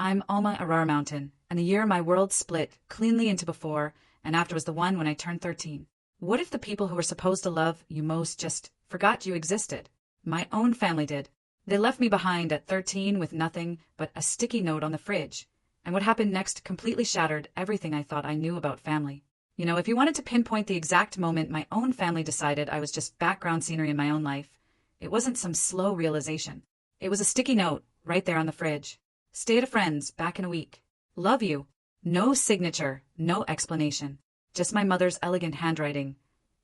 I'm Alma Arara Mountain, and the year my world split cleanly into before and after was the one when I turned 13. What if the people who were supposed to love you most just forgot you existed? My own family did. They left me behind at 13 with nothing but a sticky note on the fridge, and what happened next completely shattered everything I thought I knew about family. You know, if you wanted to pinpoint the exact moment my own family decided I was just background scenery in my own life, it wasn't some slow realization. It was a sticky note right there on the fridge. Stay at a friend's, back in a week. Love you. No signature, no explanation. Just my mother's elegant handwriting,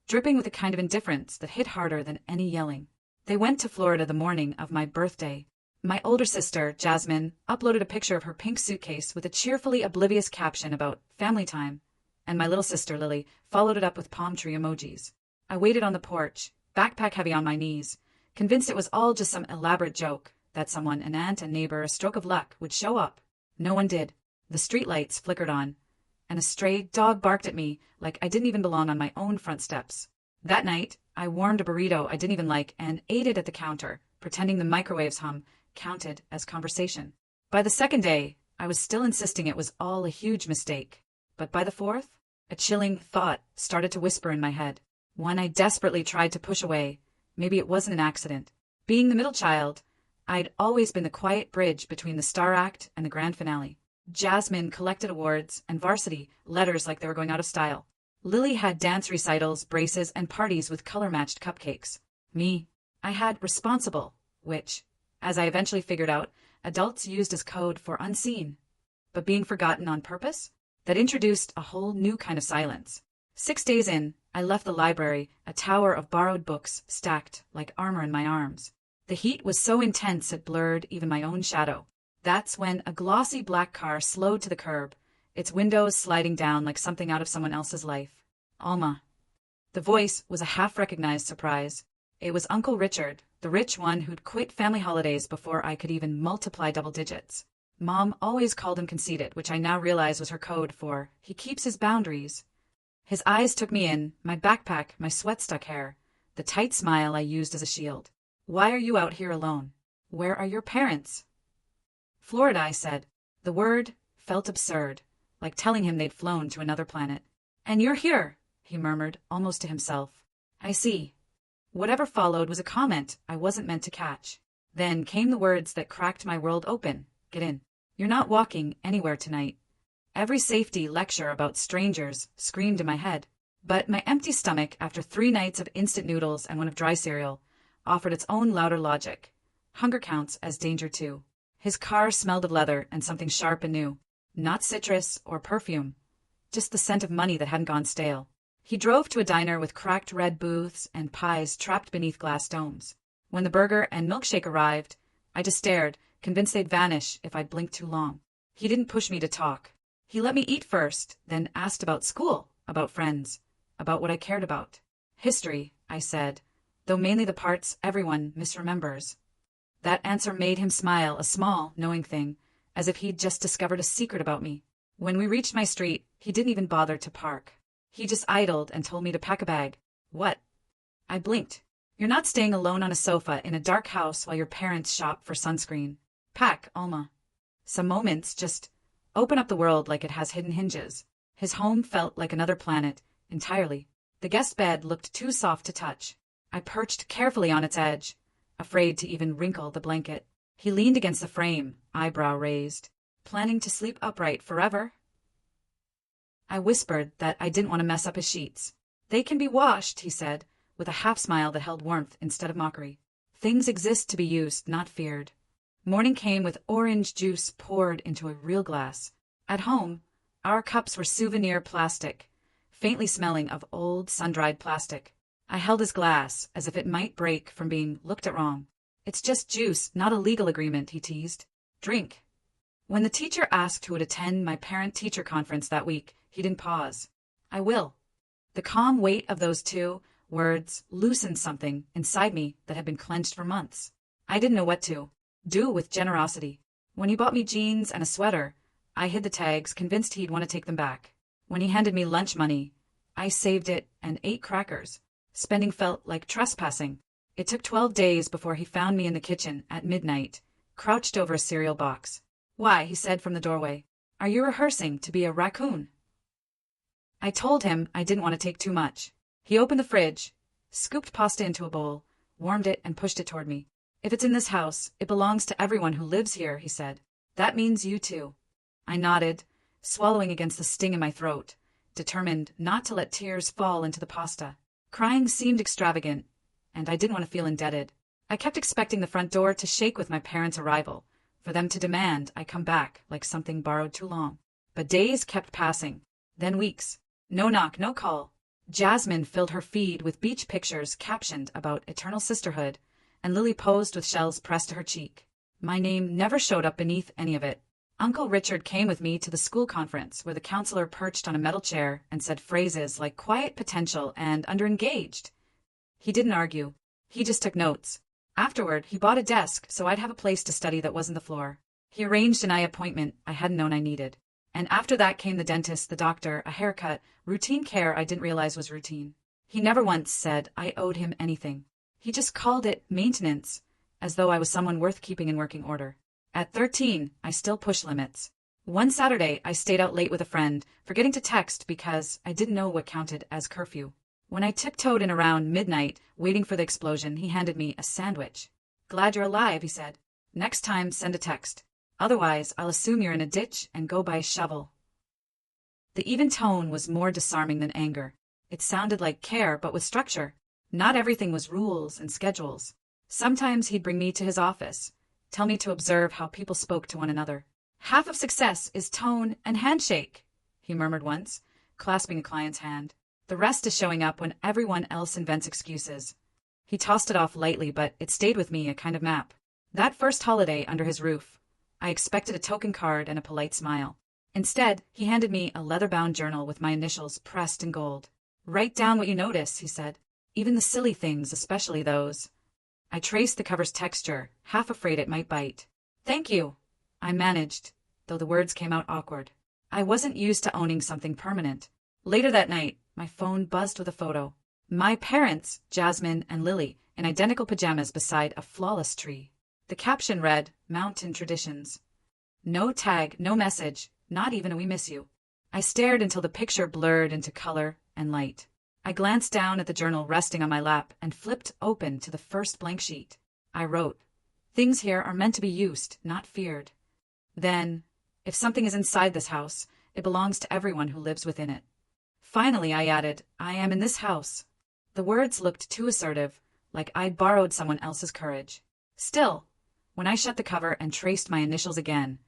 dripping with a kind of indifference that hit harder than any yelling. They went to Florida the morning of my birthday. My older sister, Jasmine, uploaded a picture of her pink suitcase with a cheerfully oblivious caption about family time, and my little sister, Lily, followed it up with palm tree emojis. I waited on the porch, backpack heavy on my knees, convinced it was all just some elaborate joke, that someone, an aunt, a neighbor, a stroke of luck, would show up. No one did. The streetlights flickered on, and a stray dog barked at me like I didn't even belong on my own front steps. That night, I warmed a burrito I didn't even like and ate it at the counter, pretending the microwave's hum counted as conversation. By the second day, I was still insisting it was all a huge mistake. But by the fourth, a chilling thought started to whisper in my head. One I desperately tried to push away. Maybe it wasn't an accident. Being the middle child, I'd always been the quiet bridge between the star act and the grand finale. Jasmine collected awards and varsity letters like they were going out of style. Lily had dance recitals, braces, and parties with color-matched cupcakes. Me, I had responsible, which, as I eventually figured out, adults used as code for unseen. But being forgotten on purpose? That introduced a whole new kind of silence. 6 days in, I left the library, a tower of borrowed books stacked like armor in my arms. The heat was so intense it blurred even my own shadow. That's when a glossy black car slowed to the curb, its windows sliding down like something out of someone else's life. Alma. The voice was a half-recognized surprise. It was Uncle Richard, the rich one who'd quit family holidays before I could even multiply double digits. Mom always called him conceited, which I now realize was her code for he keeps his boundaries. His eyes took me in, my backpack, my sweat-stuck hair, the tight smile I used as a shield. Why are you out here alone? Where are your parents? Florida, I said. The word felt absurd, like telling him they'd flown to another planet. And you're here, he murmured, almost to himself. I see. Whatever followed was a comment I wasn't meant to catch. Then came the words that cracked my world open. Get in. You're not walking anywhere tonight. Every safety lecture about strangers screamed in my head. But my empty stomach, after 3 nights of instant noodles and one of dry cereal, offered its own louder logic. Hunger counts as danger too. His car smelled of leather and something sharp and new. Not citrus or perfume, just the scent of money that hadn't gone stale. He drove to a diner with cracked red booths and pies trapped beneath glass domes. When the burger and milkshake arrived, I just stared, convinced they'd vanish if I'd blinked too long. He didn't push me to talk. He let me eat first, then asked about school, about friends, about what I cared about. History, I said, though mainly the parts everyone misremembers. That answer made him smile, a small, knowing thing, as if he'd just discovered a secret about me. When we reached my street, he didn't even bother to park. He just idled and told me to pack a bag. What? I blinked. You're not staying alone on a sofa in a dark house while your parents shop for sunscreen. Pack, Alma. Some moments just open up the world like it has hidden hinges. His home felt like another planet, entirely. The guest bed looked too soft to touch. I perched carefully on its edge, afraid to even wrinkle the blanket. He leaned against the frame, eyebrow raised. Planning to sleep upright forever? I whispered that I didn't want to mess up his sheets. They can be washed, he said, with a half-smile that held warmth instead of mockery. Things exist to be used, not feared. Morning came with orange juice poured into a real glass. At home, our cups were souvenir plastic, faintly smelling of old sun-dried plastic. I held his glass as if it might break from being looked at wrong. It's just juice, not a legal agreement, he teased. Drink. When the teacher asked who would attend my parent-teacher conference that week, he didn't pause. I will. The calm weight of those 2 words loosened something inside me that had been clenched for months. I didn't know what to do with generosity. When he bought me jeans and a sweater, I hid the tags, convinced he'd want to take them back. When he handed me lunch money, I saved it and ate crackers. Spending felt like trespassing. It took 12 days before he found me in the kitchen at midnight, crouched over a cereal box. Why, he said from the doorway. Are you rehearsing to be a raccoon? I told him I didn't want to take too much. He opened the fridge, scooped pasta into a bowl, warmed it, and pushed it toward me. If it's in this house, it belongs to everyone who lives here, he said. That means you too. I nodded, swallowing against the sting in my throat, determined not to let tears fall into the pasta. Crying seemed extravagant, and I didn't want to feel indebted. I kept expecting the front door to shake with my parents' arrival, for them to demand I come back like something borrowed too long. But days kept passing, then weeks. No knock, no call. Jasmine filled her feed with beach pictures captioned about eternal sisterhood, and Lily posed with shells pressed to her cheek. My name never showed up beneath any of it. Uncle Richard came with me to the school conference where the counselor perched on a metal chair and said phrases like quiet potential and underengaged. He didn't argue. He just took notes. Afterward, he bought a desk so I'd have a place to study that wasn't the floor. He arranged an eye appointment I hadn't known I needed. And after that came the dentist, the doctor, a haircut, routine care I didn't realize was routine. He never once said I owed him anything. He just called it maintenance, as though I was someone worth keeping in working order. At 13, I still pushed limits. One Saturday, I stayed out late with a friend, forgetting to text because I didn't know what counted as curfew. When I tiptoed in around midnight, waiting for the explosion, he handed me a sandwich. Glad you're alive, he said. Next time, send a text. Otherwise, I'll assume you're in a ditch and go buy a shovel. The even tone was more disarming than anger. It sounded like care, but with structure. Not everything was rules and schedules. Sometimes he'd bring me to his office, tell me to observe how people spoke to one another. Half of success is tone and handshake, he murmured once, clasping a client's hand. The rest is showing up when everyone else invents excuses. He tossed it off lightly, but it stayed with me, a kind of map. That first holiday under his roof, I expected a token card and a polite smile. Instead, he handed me a leather-bound journal with my initials pressed in gold. Write down what you notice, he said. Even the silly things, especially those. I traced the cover's texture, half afraid it might bite. Thank you, I managed, though the words came out awkward. I wasn't used to owning something permanent. Later that night, my phone buzzed with a photo. My parents, Jasmine and Lily, in identical pajamas beside a flawless tree. The caption read, Mountain Traditions. No tag, no message, not even a we miss you. I stared until the picture blurred into color and light. I glanced down at the journal resting on my lap and flipped open to the first blank sheet. I wrote, things here are meant to be used, not feared. Then, if something is inside this house, it belongs to everyone who lives within it. Finally, I added, I am in this house. The words looked too assertive, like I'd borrowed someone else's courage. Still, when I shut the cover and traced my initials again,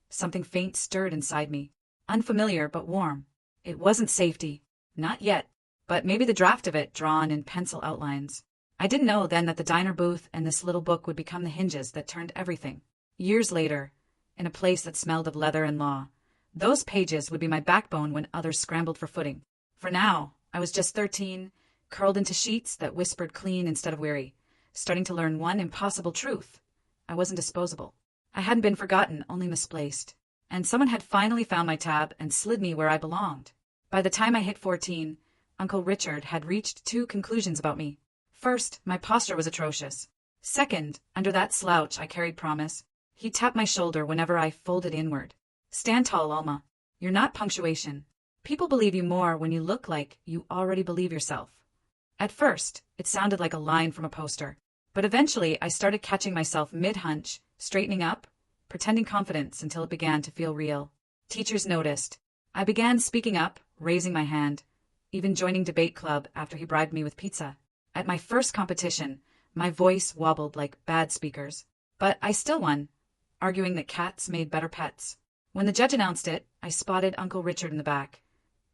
something faint stirred inside me. Unfamiliar but warm. It wasn't safety. Not yet. But maybe the draft of it drawn in pencil outlines. I didn't know then that the diner booth and this little book would become the hinges that turned everything. Years later, in a place that smelled of leather and law, those pages would be my backbone when others scrambled for footing. For now, I was just 13, curled into sheets that whispered clean instead of weary, starting to learn one impossible truth. I wasn't disposable. I hadn't been forgotten, only misplaced. And someone had finally found my tab and slid me where I belonged. By the time I hit 14, Uncle Richard had reached two conclusions about me. First, my posture was atrocious. Second, under that slouch I carried promise. He tapped my shoulder whenever I folded inward. Stand tall, Alma. You're not punctuation. People believe you more when you look like you already believe yourself. At first, it sounded like a line from a poster. But eventually, I started catching myself mid-hunch, straightening up, pretending confidence until it began to feel real. Teachers noticed. I began speaking up, raising my hand, even joining debate club after he bribed me with pizza. At my first competition, my voice wobbled like bad speakers. But I still won, arguing that cats made better pets. When the judge announced it, I spotted Uncle Richard in the back,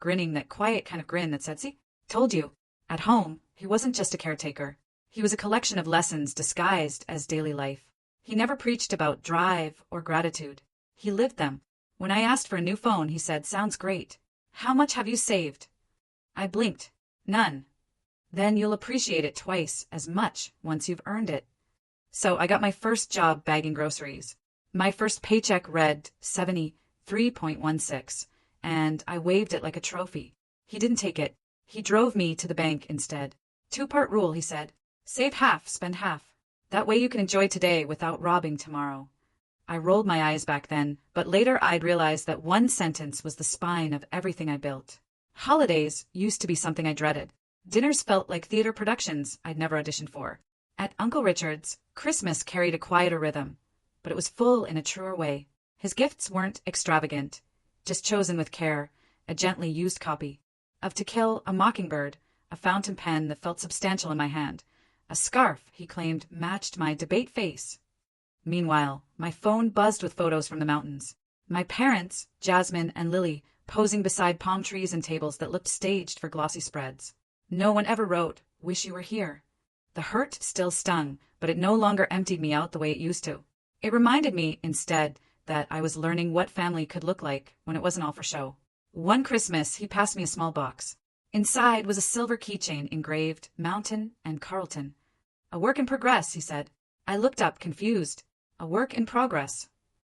grinning that quiet kind of grin that said, see, told you. At home, he wasn't just a caretaker. He was a collection of lessons disguised as daily life. He never preached about drive or gratitude. He lived them. When I asked for a new phone, he said, sounds great. How much have you saved? I blinked. None. Then you'll appreciate it twice as much once you've earned it. So I got my first job bagging groceries. My first paycheck read 73.16, and I waved it like a trophy. He didn't take it. He drove me to the bank instead. Two-part rule, he said. Save half, spend half. That way you can enjoy today without robbing tomorrow. I rolled my eyes back then, but later I'd realized that one sentence was the spine of everything I built. Holidays used to be something I dreaded. Dinners felt like theater productions I'd never auditioned for. At Uncle Richard's, Christmas carried a quieter rhythm, but it was full in a truer way. His gifts weren't extravagant, just chosen with care, a gently used copy of To Kill a Mockingbird, a fountain pen that felt substantial in my hand. A scarf, he claimed, matched my debate face. Meanwhile, my phone buzzed with photos from the mountains. My parents, Jasmine and Lily, posing beside palm trees and tables that looked staged for glossy spreads. No one ever wrote, "Wish you were here." The hurt still stung, but it no longer emptied me out the way it used to. It reminded me, instead, that I was learning what family could look like when it wasn't all for show. One Christmas, he passed me a small box. Inside was a silver keychain engraved Mountain and Carlton. "A work in progress," he said. I looked up, confused. "A work in progress."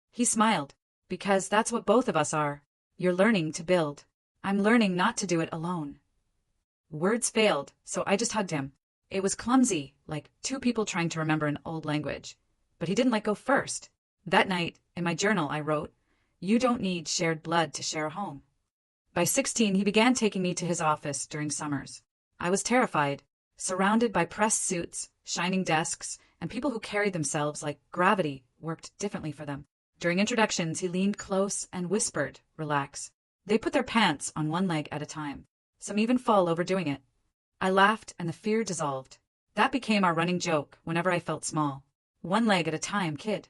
He smiled. "Because that's what both of us are. You're learning to build. I'm learning not to do it alone." Words failed, so I just hugged him. It was clumsy, like two people trying to remember an old language. But he didn't let go first. That night, in my journal, I wrote, "You don't need shared blood to share a home." By 16, he began taking me to his office during summers. I was terrified, surrounded by pressed suits, shining desks, and people who carried themselves like gravity worked differently for them. During introductions, he leaned close and whispered, "Relax." They put their pants on one leg at a time. Some even fall overdoing it. I laughed and the fear dissolved. That became our running joke whenever I felt small. One leg at a time, kid.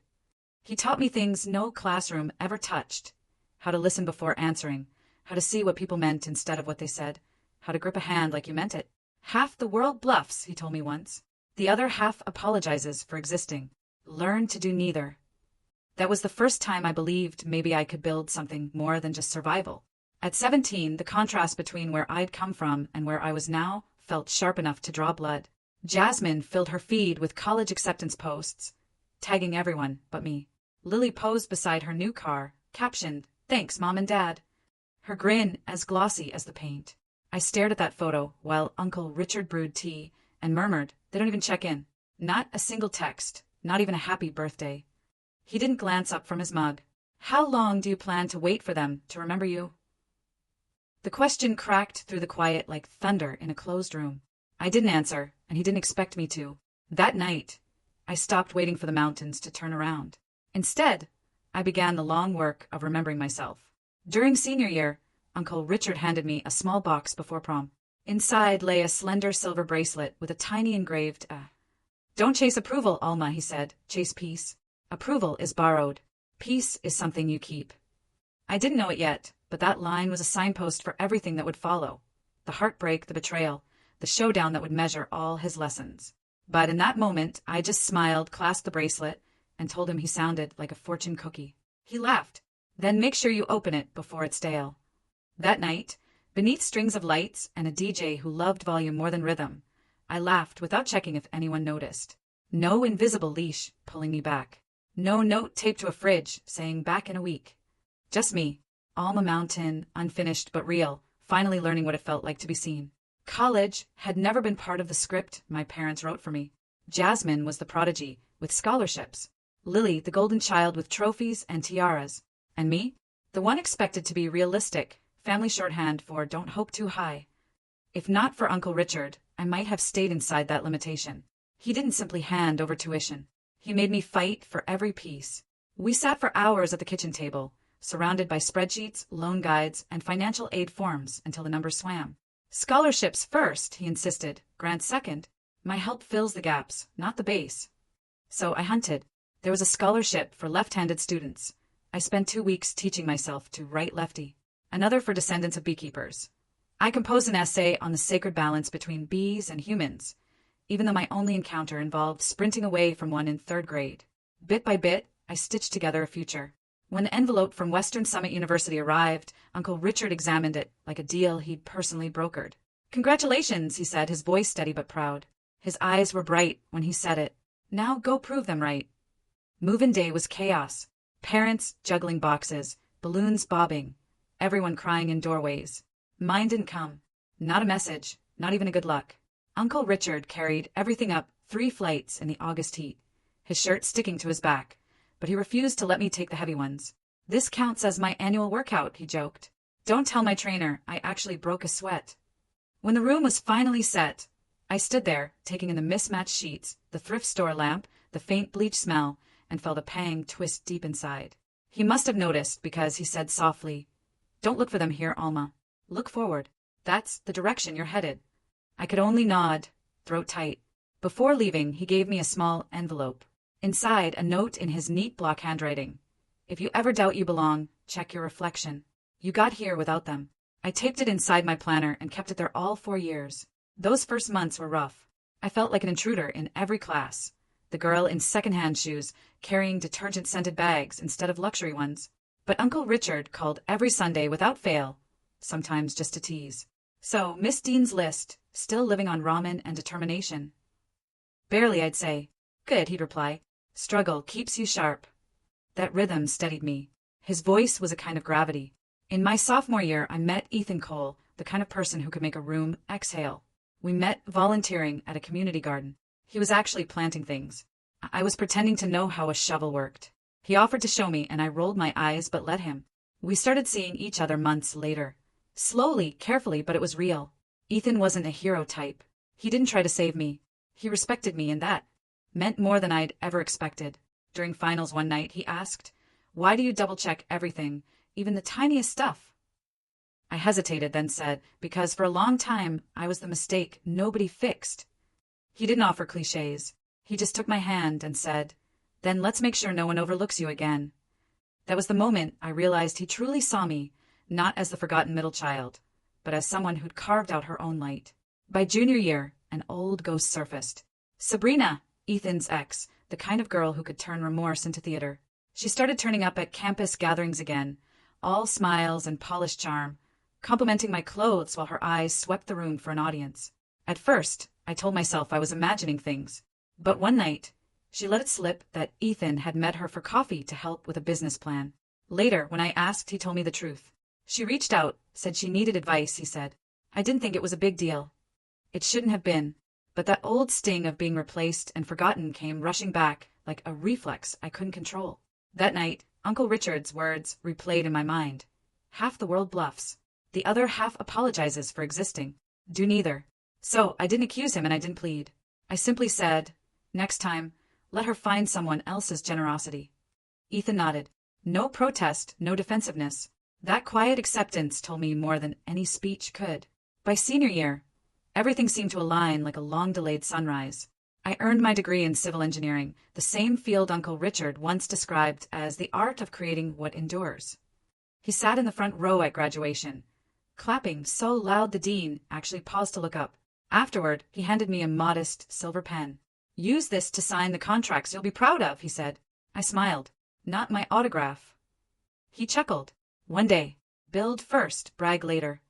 He taught me things no classroom ever touched. How to listen before answering. How to see what people meant instead of what they said. How to grip a hand like you meant it. "Half the world bluffs," he told me once. "The other half apologizes for existing. Learn to do neither." That was the first time I believed maybe I could build something more than just survival. At 17, the contrast between where I'd come from and where I was now felt sharp enough to draw blood. Jasmine filled her feed with college acceptance posts, tagging everyone but me. Lily posed beside her new car, captioned, "Thanks, Mom and Dad." Her grin as glossy as the paint. I stared at that photo while Uncle Richard brewed tea and murmured, "They don't even check in." Not a single text, not even a happy birthday. He didn't glance up from his mug. "How long do you plan to wait for them to remember you?" The question cracked through the quiet like thunder in a closed room. I didn't answer, and he didn't expect me to. That night, I stopped waiting for the mountains to turn around. Instead, I began the long work of remembering myself. During senior year, Uncle Richard handed me a small box before prom. Inside lay a slender silver bracelet with a tiny engraved, "Don't chase approval, Alma," he said. "Chase peace. Approval is borrowed. Peace is something you keep." I didn't know it yet, but that line was a signpost for everything that would follow. The heartbreak, the betrayal, the showdown that would measure all his lessons. But in that moment, I just smiled, clasped the bracelet, and told him he sounded like a fortune cookie. He laughed. "Then make sure you open it before it's stale." That night, beneath strings of lights and a DJ who loved volume more than rhythm, I laughed without checking if anyone noticed. No invisible leash pulling me back. No note taped to a fridge saying "back in a week." Just me, Alma Mountain, unfinished but real, finally learning what it felt like to be seen. College had never been part of the script my parents wrote for me. Jasmine was the prodigy, with scholarships. Lily, the golden child with trophies and tiaras. And me, the one expected to be realistic, family shorthand for "don't hope too high." If not for Uncle Richard, I might have stayed inside that limitation. He didn't simply hand over tuition. He made me fight for every piece. We sat for hours at the kitchen table, surrounded by spreadsheets, loan guides, and financial aid forms until the numbers swam. "Scholarships first," he insisted. "Grants second. My help fills the gaps, not the base." So I hunted. There was a scholarship for left-handed students. I spent 2 weeks teaching myself to write lefty. Another for descendants of beekeepers. I composed an essay on the sacred balance between bees and humans, even though my only encounter involved sprinting away from one in 3rd grade. Bit by bit, I stitched together a future. When the envelope from Western Summit University arrived, Uncle Richard examined it like a deal he'd personally brokered. "Congratulations," he said, his voice steady but proud. His eyes were bright when he said it. "Now go prove them right." Move-in day was chaos. Parents juggling boxes, balloons bobbing, everyone crying in doorways. Mine didn't come. Not a message, not even a good luck. Uncle Richard carried everything up 3 flights in the August heat, his shirt sticking to his back, but he refused to let me take the heavy ones. "This counts as my annual workout," he joked. "Don't tell my trainer, I actually broke a sweat." When the room was finally set, I stood there, taking in the mismatched sheets, the thrift store lamp, the faint bleach smell, and felt a pang twist deep inside. He must have noticed because he said softly, "Don't look for them here, Alma. Look forward. That's the direction you're headed." I could only nod, throat tight. Before leaving, he gave me a small envelope. Inside, a note in his neat block handwriting. "If you ever doubt you belong, check your reflection. You got here without them." I taped it inside my planner and kept it there all 4 years. Those first months were rough. I felt like an intruder in every class. The girl in secondhand shoes, carrying detergent-scented bags instead of luxury ones. But Uncle Richard called every Sunday without fail, sometimes just to tease. So, Miss Dean's list, still living on ramen and determination. "Barely, I'd say." "Good," he'd reply. "Struggle keeps you sharp." That rhythm steadied me. His voice was a kind of gravity. In my sophomore year, I met Ethan Cole, the kind of person who could make a room exhale. We met volunteering at a community garden. He was actually planting things. I was pretending to know how a shovel worked. He offered to show me, and I rolled my eyes but let him. We started seeing each other months later. Slowly, carefully, but it was real. Ethan wasn't a hero type. He didn't try to save me. He respected me, and that meant more than I'd ever expected. During finals one night, he asked, "Why do you double-check everything, even the tiniest stuff?" I hesitated, then said, "Because for a long time, I was the mistake nobody fixed." He didn't offer cliches. He just took my hand and said, "Then let's make sure no one overlooks you again." That was the moment I realized he truly saw me, not as the forgotten middle child, but as someone who'd carved out her own light. By junior year, an old ghost surfaced. Sabrina, Ethan's ex, the kind of girl who could turn remorse into theater. She started turning up at campus gatherings again, all smiles and polished charm, complimenting my clothes while her eyes swept the room for an audience. At first, I told myself I was imagining things. But one night, she let it slip that Ethan had met her for coffee to help with a business plan. Later, when I asked, he told me the truth. She reached out, said she needed advice, he said. I didn't think it was a big deal. It shouldn't have been. But that old sting of being replaced and forgotten came rushing back like a reflex I couldn't control. That night, Uncle Richard's words replayed in my mind. Half the world bluffs. The other half apologizes for existing. Do neither. So I didn't accuse him and I didn't plead. I simply said, next time, let her find someone else's generosity. Ethan nodded. No protest, no defensiveness. That quiet acceptance told me more than any speech could. By senior year, everything seemed to align like a long-delayed sunrise. I earned my degree in civil engineering, the same field Uncle Richard once described as the art of creating what endures. He sat in the front row at graduation, clapping so loud the dean actually paused to look up. Afterward, he handed me a modest silver pen. Use this to sign the contracts you'll be proud of, he said. I smiled. Not my autograph. He chuckled. One day. Build first, brag later.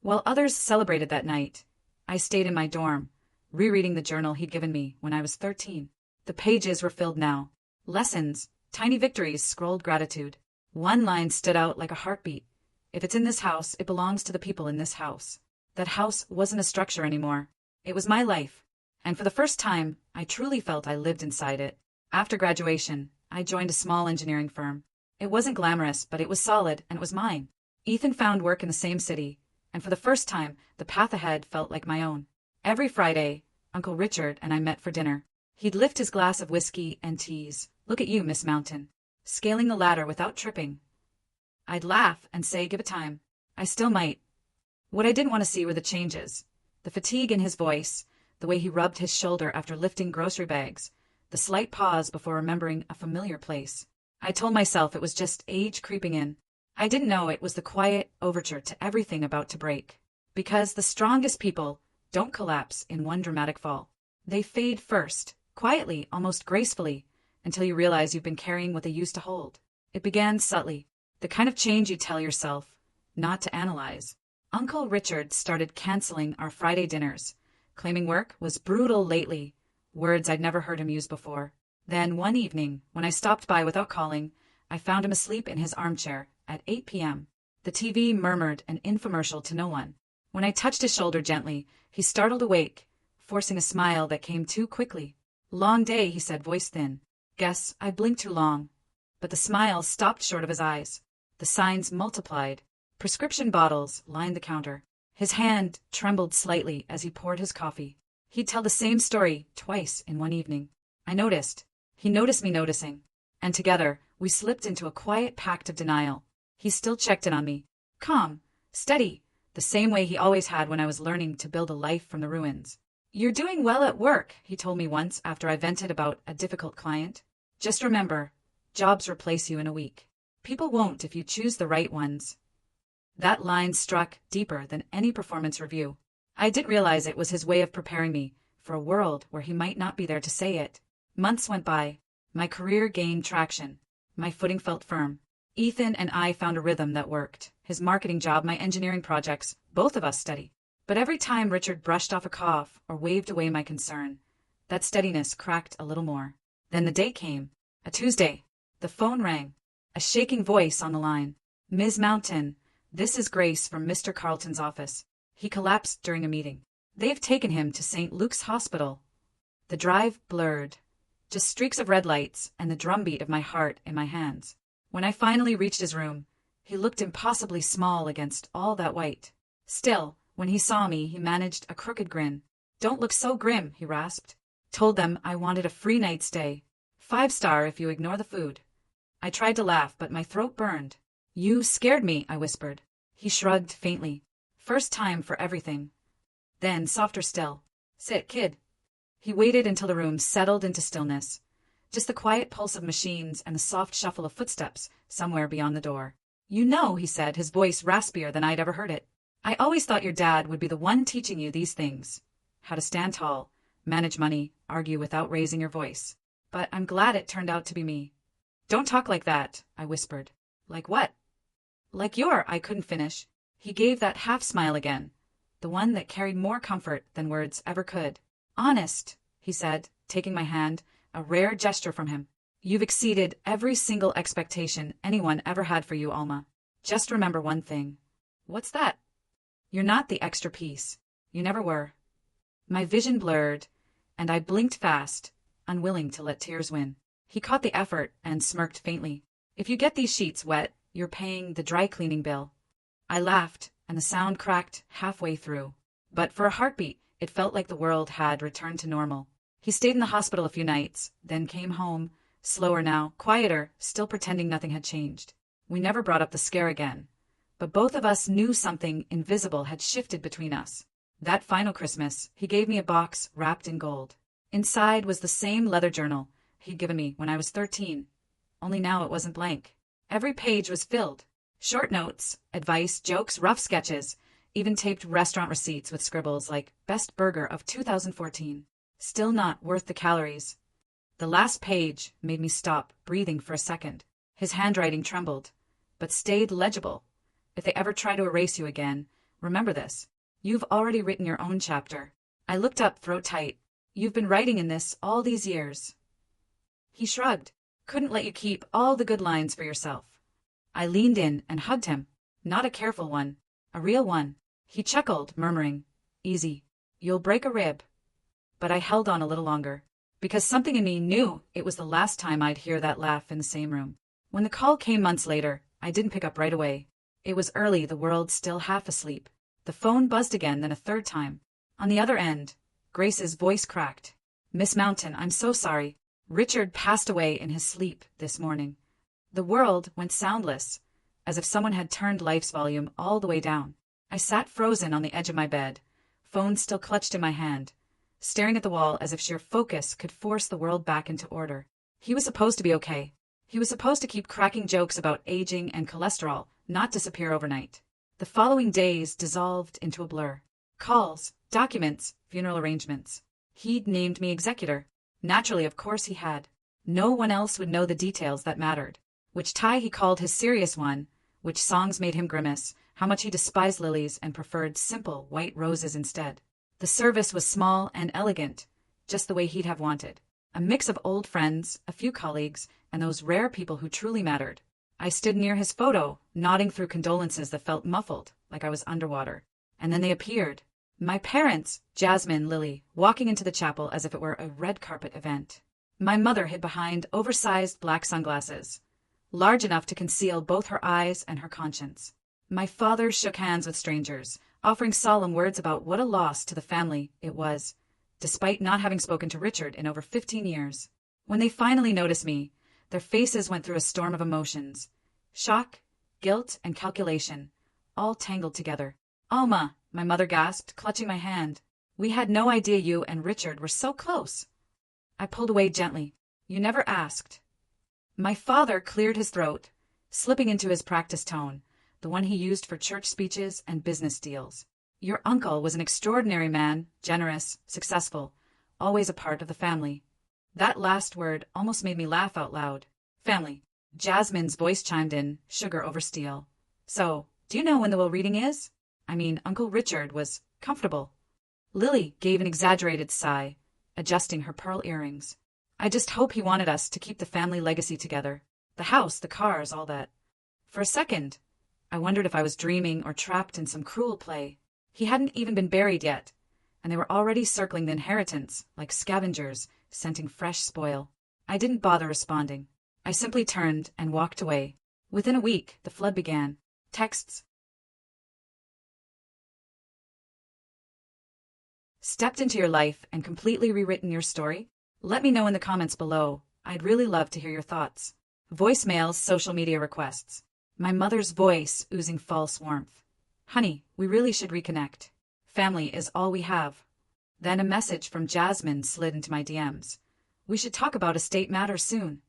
While others celebrated that night, I stayed in my dorm, rereading the journal he'd given me when I was 13. The pages were filled now. Lessons, tiny victories scrolled gratitude. One line stood out like a heartbeat. If it's in this house, it belongs to the people in this house. That house wasn't a structure anymore. It was my life. And for the first time, I truly felt I lived inside it. After graduation, I joined a small engineering firm. It wasn't glamorous, but it was solid, and it was mine. Ethan found work in the same city, and for the first time, the path ahead felt like my own. Every Friday, Uncle Richard and I met for dinner. He'd lift his glass of whiskey and tease. Look at you, Miss Mountain. Scaling the ladder without tripping. I'd laugh and say, give it time. I still might. What I didn't want to see were the changes. The fatigue in his voice, the way he rubbed his shoulder after lifting grocery bags, the slight pause before remembering a familiar place. I told myself it was just age creeping in. I didn't know it was the quiet overture to everything about to break. Because the strongest people don't collapse in one dramatic fall. They fade first, quietly, almost gracefully, until you realize you've been carrying what they used to hold. It began subtly, the kind of change you tell yourself not to analyze. Uncle Richard started canceling our Friday dinners, claiming work was brutal lately, words I'd never heard him use before. Then one evening, when I stopped by without calling, I found him asleep in his armchair at 8 p.m. The TV murmured an infomercial to no one. When I touched his shoulder gently, he startled awake, forcing a smile that came too quickly. Long day, he said, voice thin. Guess I blinked too long. but the smile stopped short of his eyes. The signs multiplied. Prescription bottles lined the counter. His hand trembled slightly as he poured his coffee. He'd tell the same story twice in one evening. I noticed. He noticed me noticing. And together, we slipped into a quiet pact of denial. He still checked in on me. Calm, steady, the same way he always had when I was learning to build a life from the ruins. "You're doing well at work," he told me once after I vented about a difficult client. "Just remember, jobs replace you in a week. People won't if you choose the right ones." That line struck deeper than any performance review. I didn't realize it was his way of preparing me for a world where he might not be there to say it. Months went by. My career gained traction. My footing felt firm. Ethan and I found a rhythm that worked. His marketing job, my engineering projects, both of us steady. But every time Richard brushed off a cough or waved away my concern, that steadiness cracked a little more. Then the day came. A Tuesday. The phone rang. A shaking voice on the line. "Ms. Mountain, this is Grace from Mr. Carlton's office. He collapsed during a meeting. They've taken him to St. Luke's Hospital." The drive blurred. Just streaks of red lights and the drumbeat of my heart in my hands. When I finally reached his room, he looked impossibly small against all that white. Still, when he saw me, he managed a crooked grin. "Don't look so grim," he rasped. "Told them I wanted a free night stay. 5-star if you ignore the food." I tried to laugh, but my throat burned. "You scared me," I whispered. He shrugged faintly. "First time for everything." Then, softer still. "Sit, kid." He waited until the room settled into stillness. Just the quiet pulse of machines and the soft shuffle of footsteps somewhere beyond the door. "You know," he said, his voice raspier than I'd ever heard it, "I always thought your dad would be the one teaching you these things. How to stand tall, manage money, argue without raising your voice. But I'm glad it turned out to be me." "Don't talk like that," I whispered. "Like what?" "Like I couldn't finish." He gave that half smile again, the one that carried more comfort than words ever could. "Honest," he said, taking my hand, a rare gesture from him. "You've exceeded every single expectation anyone ever had for you, Alma. Just remember one thing." "What's that?" "You're not the extra piece. You never were." My vision blurred, and I blinked fast, unwilling to let tears win. He caught the effort and smirked faintly. "If you get these sheets wet, you're paying the dry cleaning bill." I laughed, and the sound cracked halfway through. But for a heartbeat, it felt like the world had returned to normal. He stayed in the hospital a few nights, then came home, slower now, quieter, still pretending nothing had changed. We never brought up the scare again. But both of us knew something invisible had shifted between us. That final Christmas, he gave me a box wrapped in gold. Inside was the same leather journal he'd given me when I was 13. Only now it wasn't blank. Every page was filled. Short notes, advice, jokes, rough sketches, even taped restaurant receipts with scribbles like "Best Burger of 2014. Still not worth the calories." The last page made me stop breathing for a second. His handwriting trembled, but stayed legible. "If they ever try to erase you again, remember this. You've already written your own chapter." I looked up, throat tight. "You've been writing in this all these years." He shrugged. "Couldn't let you keep all the good lines for yourself." I leaned in and hugged him. Not a careful one, a real one. He chuckled, murmuring, "Easy. You'll break a rib." But I held on a little longer, because something in me knew it was the last time I'd hear that laugh in the same room. When the call came months later, I didn't pick up right away. It was early, the world still half asleep. The phone buzzed again, then a third time. On the other end, Grace's voice cracked. "Miss Mountain, I'm so sorry. Richard passed away in his sleep this morning." The world went soundless, as if someone had turned life's volume all the way down. I sat frozen on the edge of my bed, phone still clutched in my hand, staring at the wall as if sheer focus could force the world back into order. He was supposed to be okay. He was supposed to keep cracking jokes about aging and cholesterol, not disappear overnight. The following days dissolved into a blur. Calls, documents, funeral arrangements. He'd named me executor. Naturally, of course he had. No one else would know the details that mattered. Which tie he called his serious one, which songs made him grimace, how much he despised lilies and preferred simple white roses instead. The service was small and elegant, just the way he'd have wanted. A mix of old friends, a few colleagues, and those rare people who truly mattered. I stood near his photo, nodding through condolences that felt muffled, like I was underwater. And then they appeared. My parents, Jasmine, Lily, walking into the chapel as if it were a red carpet event. My mother hid behind oversized black sunglasses. large enough to conceal both her eyes and her conscience. My father shook hands with strangers, offering solemn words about what a loss to the family it was, despite not having spoken to Richard in over 15 years. When they finally noticed me, their faces went through a storm of emotions. Shock, guilt, and calculation, all tangled together. "Alma," my mother gasped, clutching my hand. "We had no idea you and Richard were so close." I pulled away gently. "You never asked." My father cleared his throat, slipping into his practice tone, the one he used for church speeches and business deals. "Your uncle was an extraordinary man, generous, successful, always a part of the family." That last word almost made me laugh out loud. "Family." Jasmine's voice chimed in, sugar over steel. "So, do you know when the will reading is? I mean, Uncle Richard was comfortable." Lily gave an exaggerated sigh, adjusting her pearl earrings. "I just hope he wanted us to keep the family legacy together. The house, the cars, all that." For a second, I wondered if I was dreaming or trapped in some cruel play. He hadn't even been buried yet, and they were already circling the inheritance like scavengers, scenting fresh spoil. I didn't bother responding. I simply turned and walked away. Within a week, the flood began. Texts. Stepped into your life and completely rewritten your story? Let me know in the comments below. I'd really love to hear your thoughts. Voicemails, social media requests. My mother's voice oozing false warmth. "Honey, we really should reconnect. Family is all we have." Then a message from Jasmine slid into my DMs. "We should talk about estate matters soon."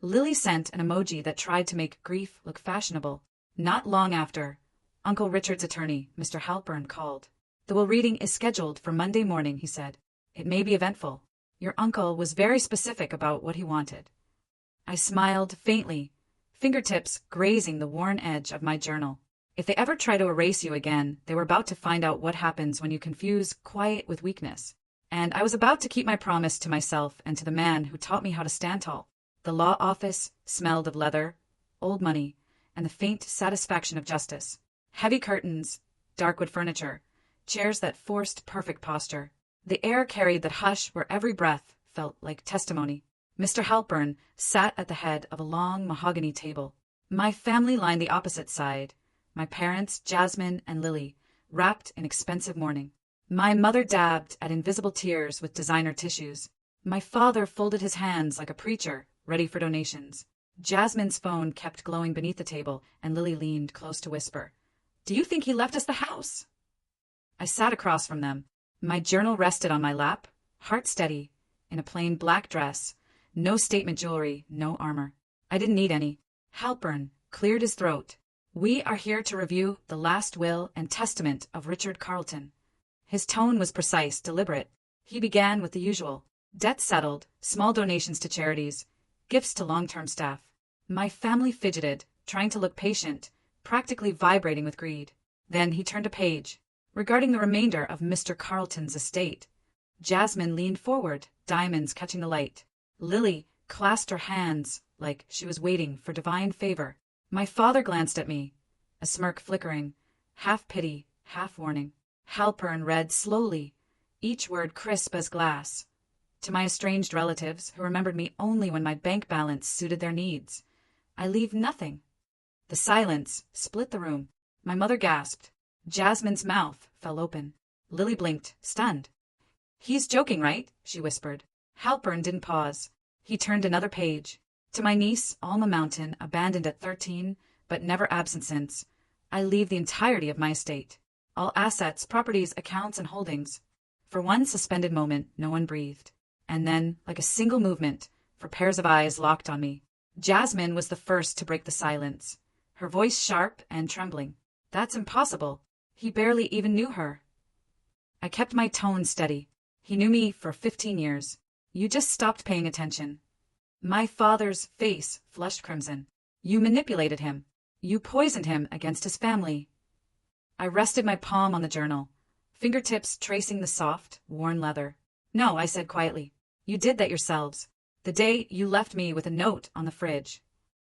Lily sent an emoji that tried to make grief look fashionable. Not long after, Uncle Richard's attorney, Mr. Halpern, called. "The will reading is scheduled for Monday morning," he said. "It may be eventful. Your uncle was very specific about what he wanted." I smiled faintly, fingertips grazing the worn edge of my journal. If they ever try to erase you again, they were about to find out what happens when you confuse quiet with weakness. And I was about to keep my promise to myself and to the man who taught me how to stand tall. The law office smelled of leather, old money, and the faint satisfaction of justice. Heavy curtains, dark wood furniture, chairs that forced perfect posture. The air carried that hush where every breath felt like testimony. Mr. Halpern sat at the head of a long mahogany table. My family lined the opposite side. My parents, Jasmine and Lily, wrapped in expensive mourning. My mother dabbed at invisible tears with designer tissues. My father folded his hands like a preacher, ready for donations. Jasmine's phone kept glowing beneath the table, and Lily leaned close to whisper, "Do you think he left us the house?" I sat across from them. My journal rested on my lap, heart steady, in a plain black dress, no statement jewelry, no armor. I didn't need any. Halpern cleared his throat. "We are here to review the last will and testament of Richard Carleton." His tone was precise, deliberate. He began with the usual. Debt settled, small donations to charities, gifts to long-term staff. My family fidgeted, trying to look patient, practically vibrating with greed. Then he turned a page. Regarding the remainder of Mr. Carleton's estate. Jasmine leaned forward, diamonds catching the light. Lily clasped her hands like she was waiting for divine favor. My father glanced at me, a smirk flickering, half pity, half warning. Halpern read slowly, each word crisp as glass. "To my estranged relatives, who remembered me only when my bank balance suited their needs, I leave nothing." The silence split the room. My mother gasped. Jasmine's mouth fell open. Lily blinked, stunned. "He's joking, right?" she whispered. Halpern didn't pause. He turned another page. "To my niece, Alma Mountain, abandoned at 13, but never absent since, I leave the entirety of my estate. All assets, properties, accounts, and holdings." For one suspended moment, no one breathed. And then, like a single movement, for pairs of eyes locked on me. Jasmine was the first to break the silence, her voice sharp and trembling. "That's impossible. He barely even knew her." I kept my tone steady. "He knew me for 15 years. You just stopped paying attention." My father's face flushed crimson. "You manipulated him. You poisoned him against his family." I rested my palm on the journal, fingertips tracing the soft, worn leather. "No," I said quietly. "You did that yourselves. The day you left me with a note on the fridge."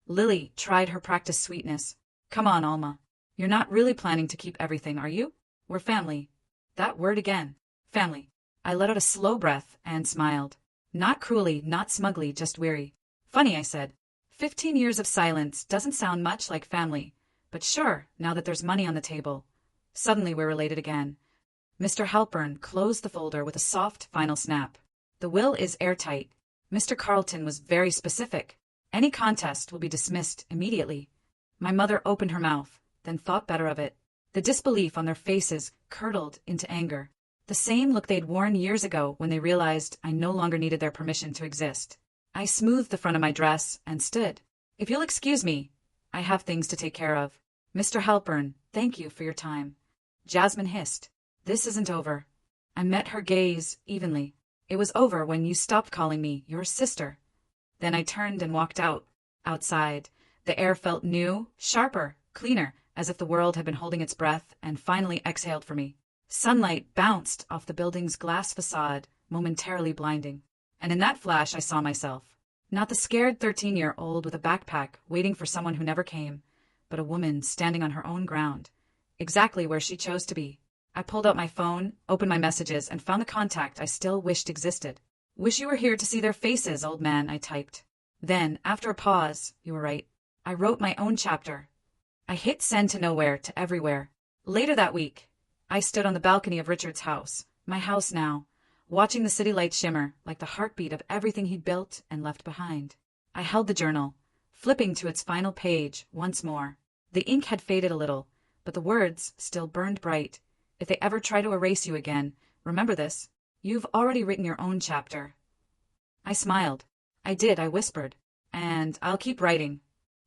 Lily tried her practiced sweetness. "Come on, Alma. You're not really planning to keep everything, are you? We're family." That word again. Family. I let out a slow breath and smiled. Not cruelly, not smugly, just weary. "Funny," I said. 15 years of silence doesn't sound much like family, but sure, now that there's money on the table. Suddenly we're related again. Mr. Halpern closed the folder with a soft final snap. The will is airtight. Mr. Carlton was very specific. Any contest will be dismissed immediately. My mother opened her mouth, then thought better of it. The disbelief on their faces curdled into anger. The same look they'd worn years ago when they realized I no longer needed their permission to exist. I smoothed the front of my dress and stood. If you'll excuse me, I have things to take care of. Mr. Halpern, thank you for your time. Jasmine hissed. This isn't over. I met her gaze evenly. It was over when you stopped calling me your sister. Then I turned and walked out. Outside, the air felt new, sharper, cleaner, as if the world had been holding its breath and finally exhaled for me. Sunlight bounced off the building's glass facade, momentarily blinding. And in that flash I saw myself. Not the scared 13-year-old with a backpack waiting for someone who never came, but a woman standing on her own ground, exactly where she chose to be. I pulled out my phone, opened my messages, and found the contact I still wished existed. Wish you were here to see their faces, old man, I typed. Then, after a pause, you were right. I wrote my own chapter. I hit send to nowhere to everywhere. Later that week, I stood on the balcony of Richard's house, my house now, watching the city lights shimmer like the heartbeat of everything he'd built and left behind. I held the journal, flipping to its final page once more. The ink had faded a little, but the words still burned bright. If they ever try to erase you again, remember this. You've already written your own chapter. I smiled. I did, I whispered. And I'll keep writing.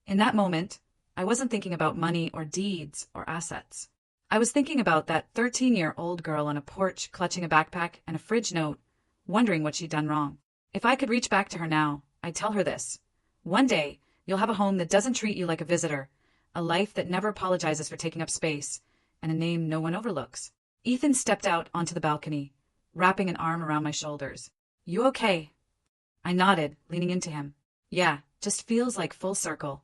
In that moment, I wasn't thinking about money or deeds or assets. I was thinking about that 13-year-old girl on a porch clutching a backpack and a fridge note, wondering what she'd done wrong. If I could reach back to her now, I'd tell her this. One day, you'll have a home that doesn't treat you like a visitor, a life that never apologizes for taking up space, and a name no one overlooks. Ethan stepped out onto the balcony, wrapping an arm around my shoulders. You okay? I nodded, leaning into him. Yeah, just feels like full circle.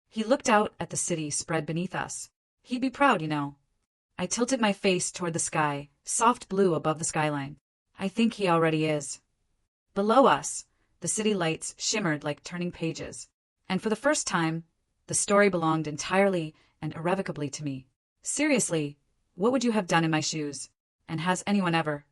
He looked out at the city spread beneath us. He'd be proud, you know. I tilted my face toward the sky, soft blue above the skyline. I think he already is. Below us, the city lights shimmered like turning pages. And for the first time, the story belonged entirely and irrevocably to me. Seriously, what would you have done in my shoes? And has anyone ever?